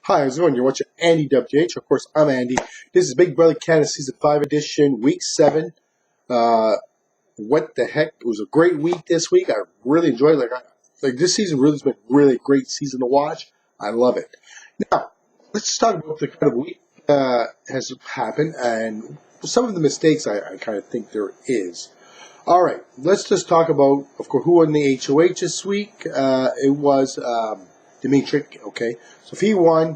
Hi, how's it going? You're watching Andy WTH. Of course, I'm Andy. This is Big Brother Canada Season 5 edition, Week 7. What the heck? It was a great week this week. I really enjoyed it. Like this season really has been really a great season to watch. I love it. Now, let's just talk about the kind of week has happened and some of the mistakes I kind of think there is. All right, let's just talk about, of course, who won the HOH this week. It was Dimitri, okay? So if he won,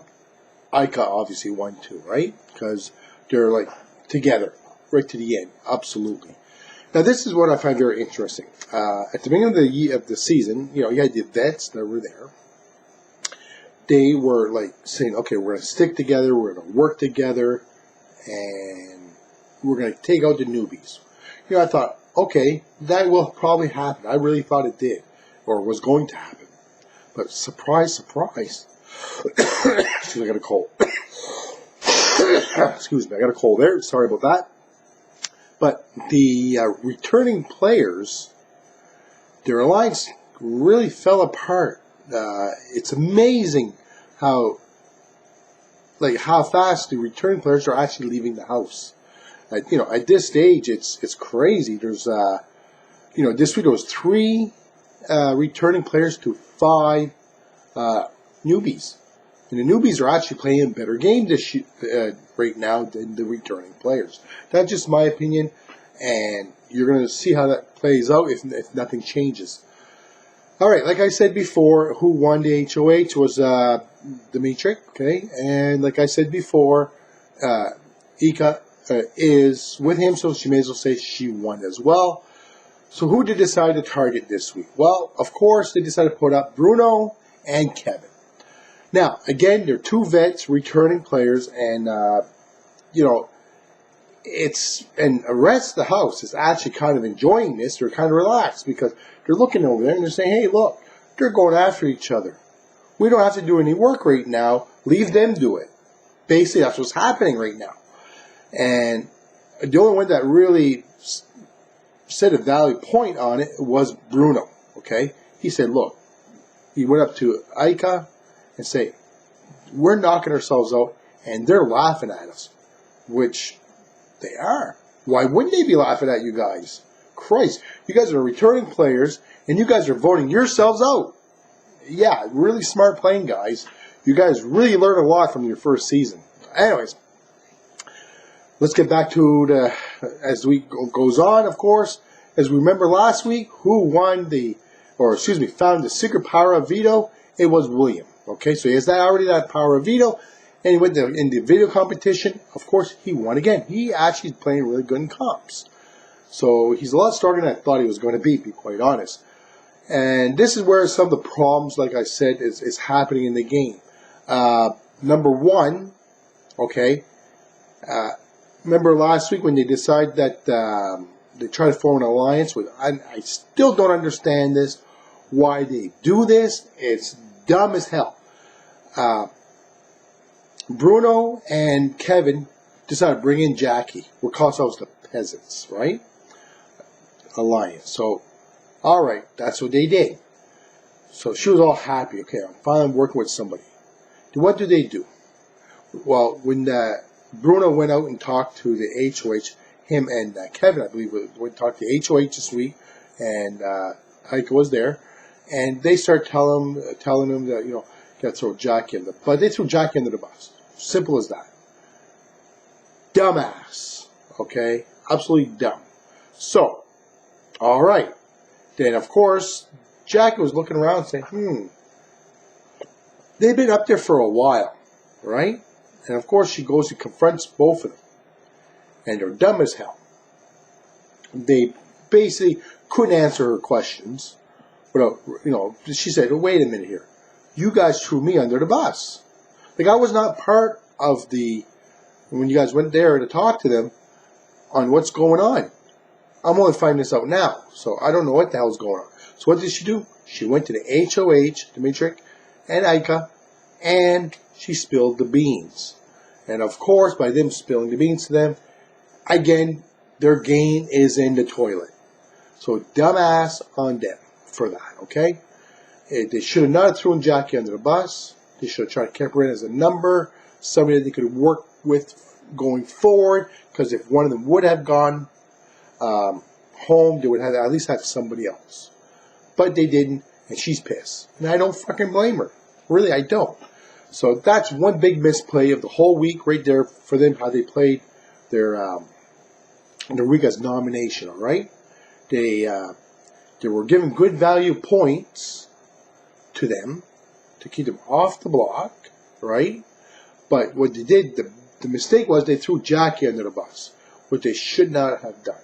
Ika obviously won too, right? Because they're like together right to the end, absolutely. Now this is what I find very interesting. At the beginning of the season, you had the vets that were there. They were like saying, okay, we're going to stick together, we're going to work together, and we're going to take out the newbies. I thought, okay, that will probably happen. I really thought it did, or was going to happen. But surprise, surprise. Excuse me, I got a cold. Excuse me, I got a cold there. Sorry about that. But the returning players, their alliance really fell apart. It's amazing how fast the returning players are actually leaving the house. At this stage, it's crazy. There's, this week there was 3 returning players to 5 newbies. And the newbies are actually playing a better game right now than the returning players. That's just my opinion, and you're going to see how that plays out if nothing changes. All right, like I said before, who won the HOH was Dimitri, okay? And like I said before, Ika is with him, so she may as well say she won as well. So who did they decide to target this week? Well, of course, they decided to put up Bruno and Kevin. Now, again, they're 2 vets, returning players, and, and the rest of the house is actually kind of enjoying this. They're kind of relaxed because they're looking over there and they're saying, hey, look, they're going after each other. We don't have to do any work right now. Leave them do it. Basically, that's what's happening right now. And the only one that really said a valid point on it was Bruno, okay? He said, look, he went up to Ika and say, we're knocking ourselves out, and they're laughing at us, which they are. Why wouldn't they be laughing at you guys? Christ, you guys are returning players, and you guys are voting yourselves out. Yeah, really smart playing, guys. You guys really learned a lot from your first season. Anyways, let's get back to as the week goes on, of course. As we remember last week, who found the secret power of veto? It was William. Okay, so he has that power of veto, and he went in the video competition. Of course, he won again. He actually is playing really good in comps. So he's a lot stronger than I thought he was going to be quite honest. And this is where some of the problems, like I said, is happening in the game. Number one, okay, remember last week when they decided that they tried to form an alliance with, I still don't understand this, why they do this. It's dumb as hell. Bruno and Kevin decided to bring in Jackie. We'll call ourselves the peasants, right? Alliance. So, all right, that's what they did. So she was all happy. Okay, I'm finally working with somebody. What do they do? Well, when Bruno went out and talked to the HOH, him and Kevin, I believe, went to talk to the HOH this week, and Ika was there, and they start telling him that, you got to throw Jackie in but they threw Jackie under the bus. Simple as that. Dumbass. Okay? Absolutely dumb. So, all right. Then, of course, Jackie was looking around saying, they've been up there for a while, right? And, of course, she goes and confronts both of them. And they're dumb as hell. They basically couldn't answer her questions. But, she said, wait a minute here. You guys threw me under the bus. Like, I was not part of when you guys went there to talk to them on what's going on. I'm only finding this out now. So I don't know what the hell's going on. So what did she do? She went to the HOH, Dimitri, and Ika, and she spilled the beans. And of course, by them spilling the beans to them, again, their game is in the toilet. So dumbass on them for that, okay? They should have not thrown Jackie under the bus. They should have tried to keep her in as a number, somebody that they could work with going forward. Because if one of them would have gone home, they would have at least have somebody else. But they didn't, and she's pissed. And I don't fucking blame her. Really, I don't. So that's one big misplay of the whole week right there for them, how they played their week as nomination, all right? They were given good value points to them to keep them off the block, right? But what they did, the mistake was they threw Jackie under the bus, which they should not have done.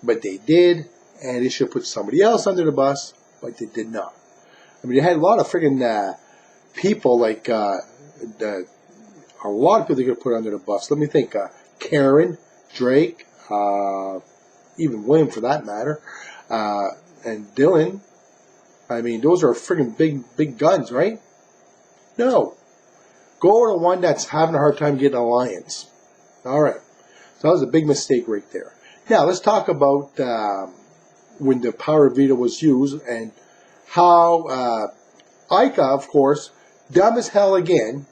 But they did, and they should put somebody else under the bus, but they did not. I mean, they had a lot of friggin' people, like a lot of people they could put under the bus. Let me think. Karen, Drake, even William for that matter, and Dylan. I mean, those are friggin' big guns, right? No. Go to one that's having a hard time getting alliance. All right. So that was a big mistake right there. Now, let's talk about when the power veto was used and how Ika, of course, dumb as hell again,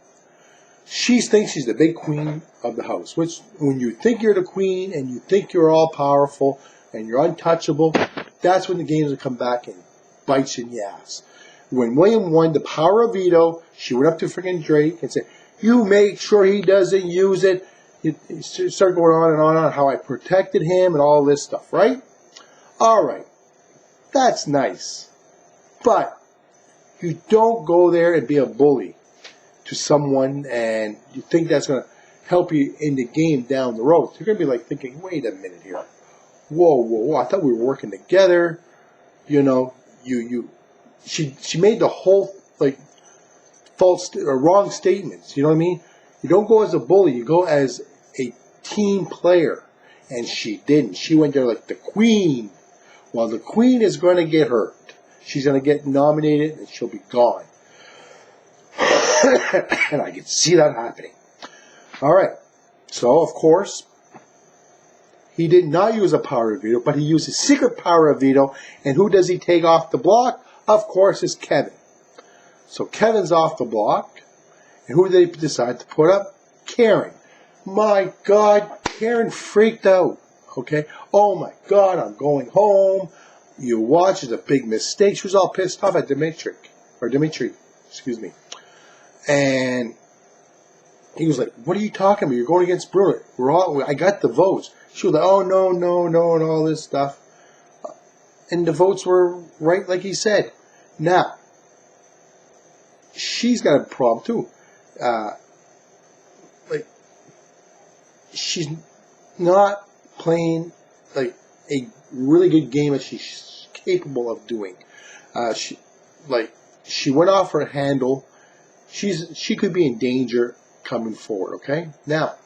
she thinks she's the big queen of the house. Which, when you think you're the queen and you think you're all powerful and you're untouchable, that's when the games will come back and bite you in the ass. When William won the power of veto, she went up to freaking Drake and said, "You make sure he doesn't use it." It started going on and on how I protected him and all this stuff, right? All right. That's nice. But you don't go there and be a bully to someone and you think that's going to help you in the game down the road. You're going to be like thinking, wait a minute here. Whoa. I thought we were working together. You know, she made the whole, like, false or wrong statements. You know what I mean? You don't go as a bully. You go as a team player. And she didn't. She went there like the queen. Well, the queen is going to get hurt. She's going to get nominated and she'll be gone. And I can see that happening. All right. So, of course, he did not use a power of veto, but he used his secret power of veto. And who does he take off the block? Of course, it's Kevin. So Kevin's off the block. And who did they decide to put up? Karen. My God, Karen freaked out. Okay? Oh my God, I'm going home. You watch, it's a big mistake. She was all pissed off at Dimitri, excuse me. And he was like, "What are you talking about? You're going against Bruno. I got the votes." She was like, "Oh, no, and all this stuff." And the votes were right like he said. Now, she's got a problem too. Like, she's not playing like a really good game that she's capable of doing. She went off her handle. She could be in danger coming forward. Okay, now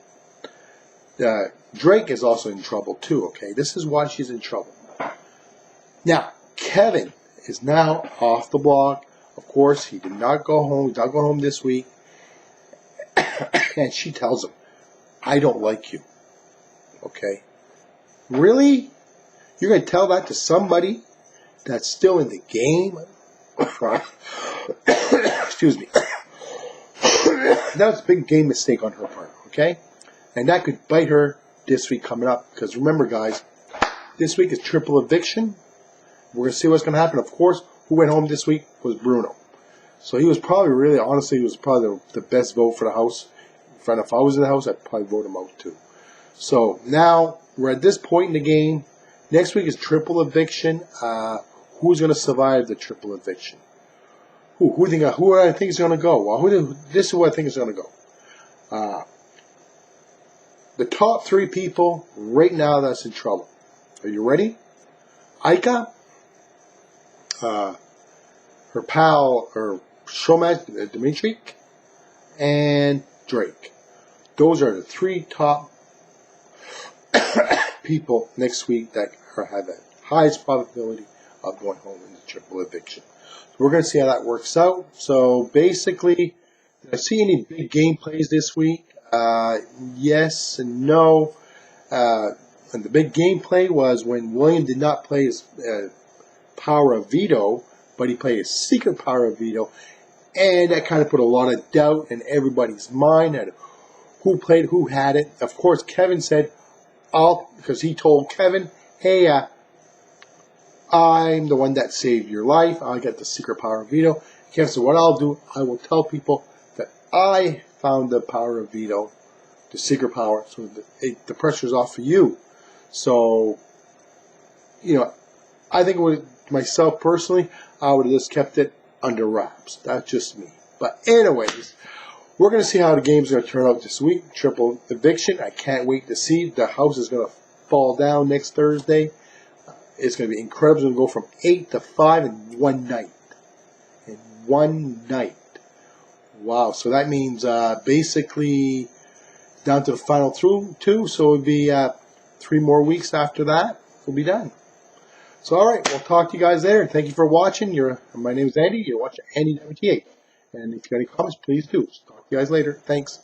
Drake is also in trouble too. Okay, this is why she's in trouble. Now Kevin is now off the block. Of course, he did not go home. He's not going home this week. And she tells him, "I don't like you." Okay, really? You're going to tell that to somebody that's still in the game? Excuse me. That was a big game mistake on her part, okay? And that could bite her this week coming up. Because remember, guys, this week is triple eviction. We're going to see what's going to happen. Of course, who went home this week was Bruno. So he was probably honestly, he was probably the best vote for the house. If I was in the house, I'd probably vote him out too. So now we're at this point in the game. Next week is triple eviction. Who's going to survive the triple eviction? Who do I think is going to go? Well, this is who I think is going to go. The top three people right now that's in trouble. Are you ready? Ika, her pal, or showmatch, Dimitri, and Drake. Those are the three top people next week that have the highest probability of going home in the triple eviction. So we're going to see how that works out. So basically, did I see any big game plays this week? Yes and no. And the big gameplay was when William did not play his power of veto, but he played his secret power of veto, And that kind of put a lot of doubt in everybody's mind at who played, who had it. Of course, Kevin said, because he told Kevin, hey, I'm the one that saved your life. I got the secret power of veto. Kevin said, what I'll do, I will tell people that I found the power of veto, the secret power, so the pressure's off for you. So, I think myself personally, I would have just kept it under wraps. That's just me. But anyways, we're going to see how the game's going to turn out this week. Triple eviction. I can't wait to see. The house is going to fall down next Thursday. It's going to be incredible. It's going to go from 8 to 5 in one night. In one night. Wow. So that means basically down to the final two. So it would be 3 more weeks after that. We'll be done. So, all right. We'll talk to you guys later. Thank you for watching. My name is Andy. You're watching Andy WTH. And if you got any comments, please do. Talk to you guys later. Thanks.